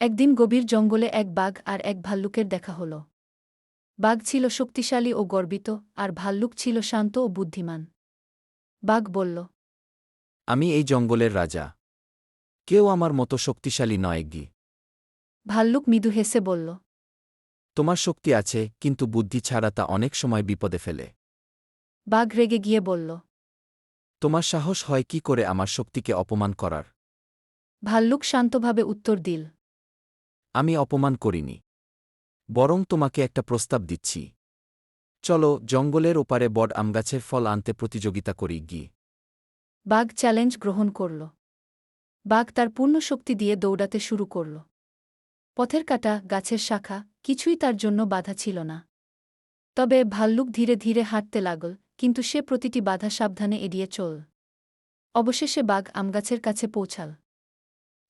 একদিন গভীর জঙ্গলে এক বাঘ আর এক ভাল্লুকের দেখা হল। বাঘ ছিল শক্তিশালী ও গর্বিত, আর ভাল্লুক ছিল শান্ত ও বুদ্ধিমান। বাঘ বলল, আমি এই জঙ্গলের রাজা। কেউ আমার মতো শক্তিশালী নয় গি। ভাল্লুক মৃদু হেসে বলল, তোমার শক্তি আছে, কিন্তু বুদ্ধি ছাড়া তা অনেক সময় বিপদে ফেলে। বাঘ রেগে গিয়ে বলল। তোমার সাহস হয় কি করে আমার শক্তিকে অপমান করার? ভাল্লুক শান্তভাবে উত্তর দিল, আমি অপমান করিনি, বরং তোমাকে একটা প্রস্তাব দিচ্ছি। চলো জঙ্গলের ওপারে বট আমগাছের ফল আনতে প্রতিযোগিতা করি গি। বাঘ চ্যালেঞ্জ গ্রহণ করল। বাঘ তার পূর্ণ শক্তি দিয়ে দৌড়াতে শুরু করল। পথের কাঁটা, গাছের শাখা, কিছুই তার জন্য বাধা ছিল না। তবে ভাল্লুক ধীরে ধীরে হাঁটতে লাগল, কিন্তু সে প্রতিটি বাধা সাবধানে এড়িয়ে চল। অবশেষে বাঘ আমগাছের কাছে পৌঁছাল।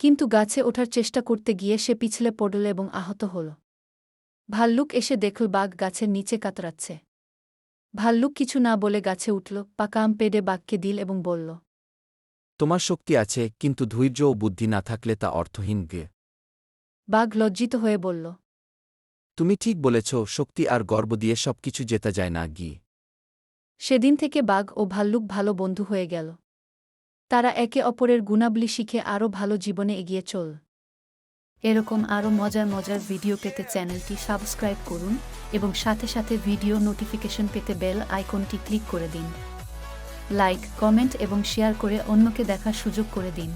কিন্তু গাছে ওঠার চেষ্টা করতে গিয়ে সে পিছলে পড়ল এবং আহত হল। ভাল্লুক এসে দেখল বাঘ গাছের নিচে কাতরাচ্ছে। ভাল্লুক কিছু না বলে গাছে উঠল, পাকা আম পেড়ে বাঘকে দিল এবং বলল, তোমার শক্তি আছে, কিন্তু ধৈর্য ও বুদ্ধি না থাকলে তা অর্থহীন গে। বাঘ লজ্জিত হয়ে বলল, তুমি ঠিক বলেছ, শক্তি আর গর্ব দিয়ে সবকিছু জেতা যায় না গি। সেদিন থেকে বাঘ ও ভাল্লুক ভালো বন্ধু হয়ে গেল। তারা একে অপরের গুণাবলী শিখে আরও ভালো জীবনে এগিয়ে চল। এরকম আরও মজার মজার ভিডিও পেতে চ্যানেলটি সাবস্ক্রাইব করুন এবং সাথে সাথে ভিডিও নোটিফিকেশন পেতে বেল আইকনটি ক্লিক করে দিন। লাইক, কমেন্ট এবং শেয়ার করে অন্যকে দেখার সুযোগ করে দিন।